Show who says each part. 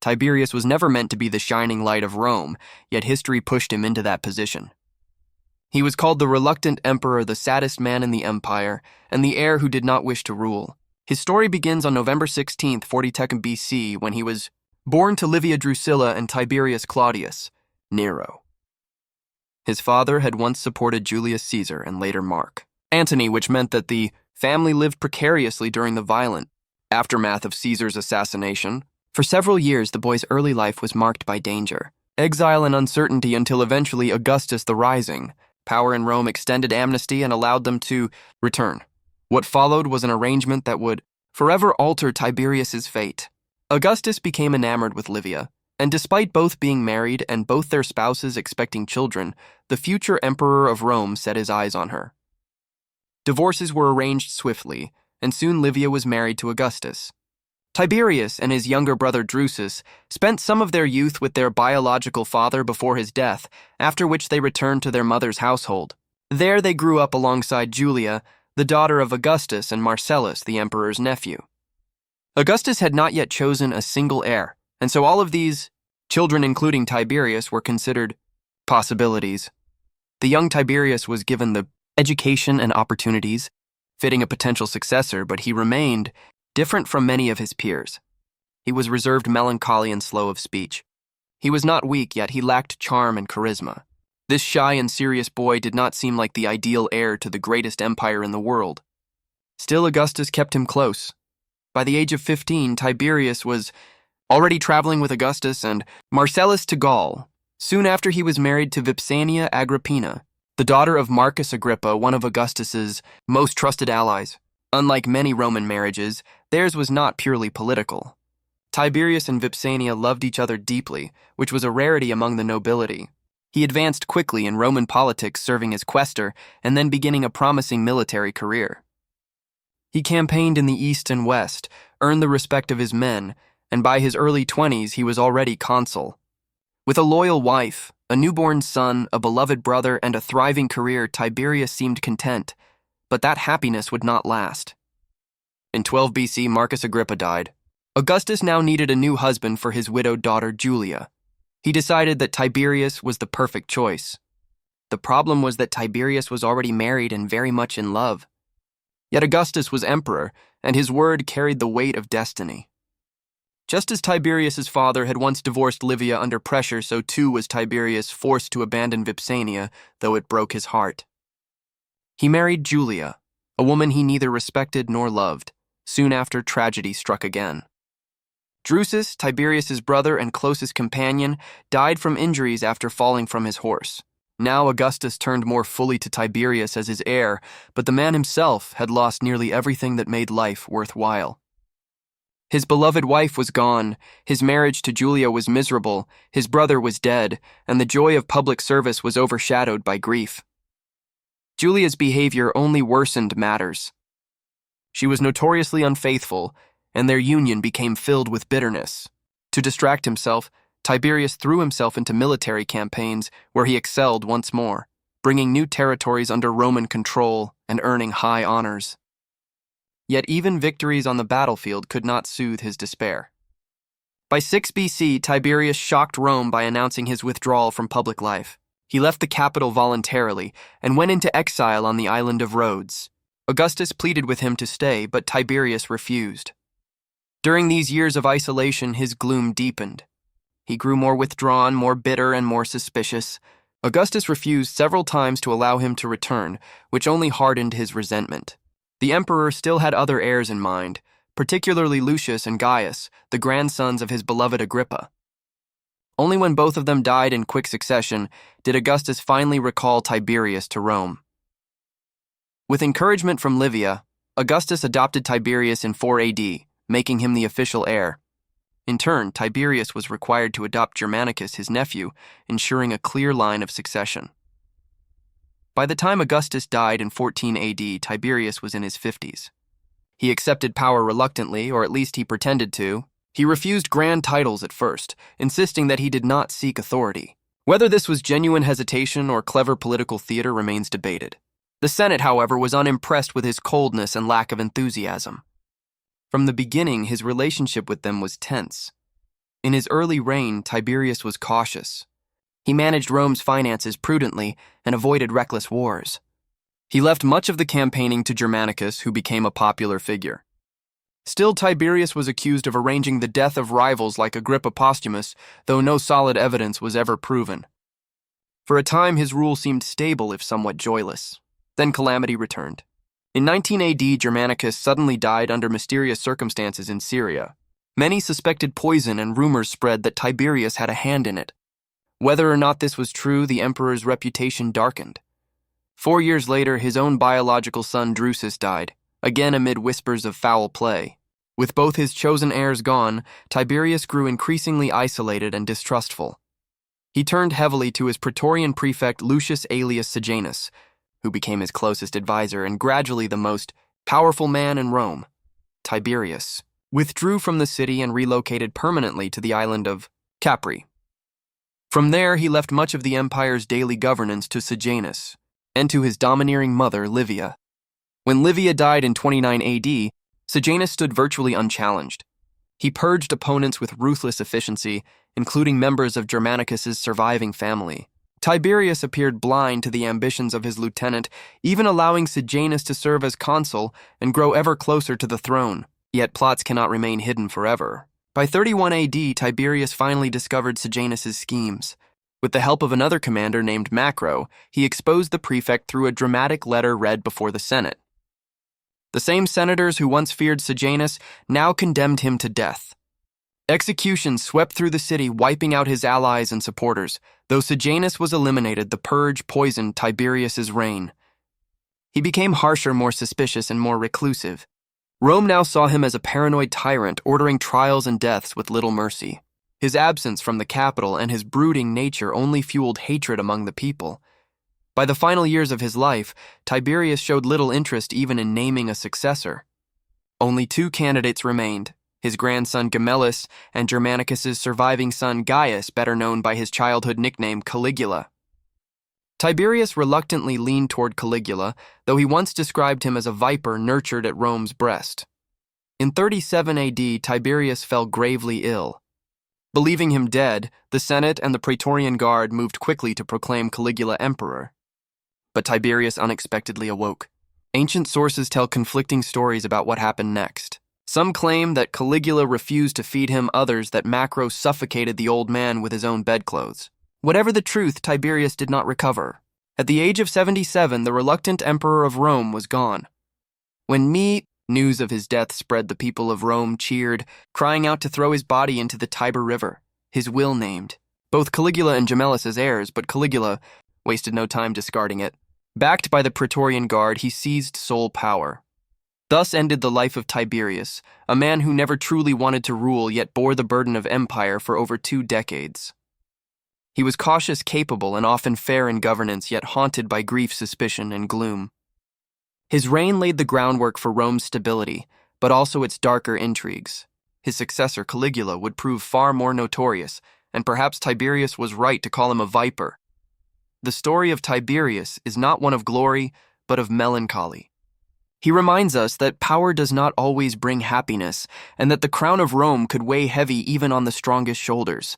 Speaker 1: Tiberius was never meant to be the shining light of Rome, yet history pushed him into that position. He was called the reluctant emperor, the saddest man in the empire, and the heir who did not wish to rule. His story begins on November 16th, 42nd BC, when he was born to Livia Drusilla and Tiberius Claudius, Nero. His father had once supported Julius Caesar and later Mark Antony, which meant that the family lived precariously during the violent aftermath of Caesar's assassination. For several years, the boy's early life was marked by danger, exile, and uncertainty until eventually Augustus the Rising, power in Rome, extended amnesty and allowed them to return. What followed was an arrangement that would forever alter Tiberius's fate. Augustus became enamored with Livia, and despite both being married and both their spouses expecting children, the future emperor of Rome set his eyes on her. Divorces were arranged swiftly, and soon Livia was married to Augustus. Tiberius and his younger brother Drusus spent some of their youth with their biological father before his death, after which they returned to their mother's household. There they grew up alongside Julia, the daughter of Augustus, and Marcellus, the emperor's nephew. Augustus had not yet chosen a single heir, and so all of these children, including Tiberius, were considered possibilities. The young Tiberius was given the education and opportunities fitting a potential successor, but he remained different from many of his peers. He was reserved, melancholy, and slow of speech. He was not weak, yet he lacked charm and charisma. This shy and serious boy did not seem like the ideal heir to the greatest empire in the world. Still, Augustus kept him close. By the age of 15, Tiberius was already traveling with Augustus and Marcellus to Gaul. Soon after, he was married to Vipsania Agrippina, the daughter of Marcus Agrippa, one of Augustus's most trusted allies. Unlike many Roman marriages, theirs was not purely political. Tiberius and Vipsania loved each other deeply, which was a rarity among the nobility. He advanced quickly in Roman politics, serving as quaestor and then beginning a promising military career. He campaigned in the east and west, earned the respect of his men, and by his early 20s he was already consul. With a loyal wife, a newborn son, a beloved brother, and a thriving career, Tiberius seemed content. But that happiness would not last. In 12 BC, Marcus Agrippa died. Augustus now needed a new husband for his widowed daughter Julia. He decided that Tiberius was the perfect choice. The problem was that Tiberius was already married and very much in love. Yet Augustus was emperor, and his word carried the weight of destiny. Just as Tiberius's father had once divorced Livia under pressure, so too was Tiberius forced to abandon Vipsania, though it broke his heart. He married Julia, a woman he neither respected nor loved. Soon after, tragedy struck again. Drusus, Tiberius's brother and closest companion, died from injuries after falling from his horse. Now Augustus turned more fully to Tiberius as his heir, but the man himself had lost nearly everything that made life worthwhile. His beloved wife was gone, his marriage to Julia was miserable, his brother was dead, and the joy of public service was overshadowed by grief. Julia's behavior only worsened matters. She was notoriously unfaithful, and their union became filled with bitterness. To distract himself, Tiberius threw himself into military campaigns where he excelled once more, bringing new territories under Roman control and earning high honors. Yet even victories on the battlefield could not soothe his despair. By 6 BC, Tiberius shocked Rome by announcing his withdrawal from public life. He left the capital voluntarily and went into exile on the island of Rhodes. Augustus pleaded with him to stay, but Tiberius refused. During these years of isolation, his gloom deepened. He grew more withdrawn, more bitter, and more suspicious. Augustus refused several times to allow him to return, which only hardened his resentment. The emperor still had other heirs in mind, particularly Lucius and Gaius, the grandsons of his beloved Agrippa. Only when both of them died in quick succession did Augustus finally recall Tiberius to Rome. With encouragement from Livia, Augustus adopted Tiberius in 4 AD, making him the official heir. In turn, Tiberius was required to adopt Germanicus, his nephew, ensuring a clear line of succession. By the time Augustus died in 14 AD, Tiberius was in his 50s. He accepted power reluctantly, or at least he pretended to. He refused grand titles at first, insisting that he did not seek authority. Whether this was genuine hesitation or clever political theater remains debated. The Senate, however, was unimpressed with his coldness and lack of enthusiasm. From the beginning, his relationship with them was tense. In his early reign, Tiberius was cautious. He managed Rome's finances prudently and avoided reckless wars. He left much of the campaigning to Germanicus, who became a popular figure. Still, Tiberius was accused of arranging the death of rivals like Agrippa Postumus, though no solid evidence was ever proven. For a time, his rule seemed stable if somewhat joyless. Then calamity returned. In 19 AD, Germanicus suddenly died under mysterious circumstances in Syria. Many suspected poison, and rumors spread that Tiberius had a hand in it. Whether or not this was true, the emperor's reputation darkened. 4 years later, his own biological son Drusus died, again amid whispers of foul play. With both his chosen heirs gone, Tiberius grew increasingly isolated and distrustful. He turned heavily to his praetorian prefect Lucius Aelius Sejanus, who became his closest advisor and gradually the most powerful man in Rome. Tiberius withdrew from the city and relocated permanently to the island of Capri. From there, he left much of the empire's daily governance to Sejanus and to his domineering mother, Livia. When Livia died in 29 AD, Sejanus stood virtually unchallenged. He purged opponents with ruthless efficiency, including members of Germanicus's surviving family. Tiberius appeared blind to the ambitions of his lieutenant, even allowing Sejanus to serve as consul and grow ever closer to the throne. Yet plots cannot remain hidden forever. By 31 AD, Tiberius finally discovered Sejanus's schemes. With the help of another commander named Macro, he exposed the prefect through a dramatic letter read before the Senate. The same senators who once feared Sejanus now condemned him to death. Executions swept through the city, wiping out his allies and supporters. Though Sejanus was eliminated, the purge poisoned Tiberius's reign. He became harsher, more suspicious, and more reclusive. Rome now saw him as a paranoid tyrant, ordering trials and deaths with little mercy. His absence from the capital and his brooding nature only fueled hatred among the people. By the final years of his life, Tiberius showed little interest even in naming a successor. Only 2 candidates remained, his grandson Gemellus and Germanicus's surviving son Gaius, better known by his childhood nickname Caligula. Tiberius reluctantly leaned toward Caligula, though he once described him as a viper nurtured at Rome's breast. In 37 AD, Tiberius fell gravely ill. Believing him dead, the Senate and the Praetorian Guard moved quickly to proclaim Caligula emperor. But Tiberius unexpectedly awoke. Ancient sources tell conflicting stories about what happened next. Some claim that Caligula refused to feed him, others that Macro suffocated the old man with his own bedclothes. Whatever the truth, Tiberius did not recover. At the age of 77, the reluctant emperor of Rome was gone. When news of his death spread, the people of Rome cheered, crying out to throw his body into the Tiber River, his will named. Both Caligula and Gemellus as heirs, but Caligula wasted no time discarding it. Backed by the Praetorian Guard, he seized sole power. Thus ended the life of Tiberius, a man who never truly wanted to rule yet bore the burden of empire for over 2 decades. He was cautious, capable, and often fair in governance, yet haunted by grief, suspicion, and gloom. His reign laid the groundwork for Rome's stability, but also its darker intrigues. His successor, Caligula, would prove far more notorious, and perhaps Tiberius was right to call him a viper. The story of Tiberius is not one of glory, but of melancholy. He reminds us that power does not always bring happiness, and that the crown of Rome could weigh heavy even on the strongest shoulders.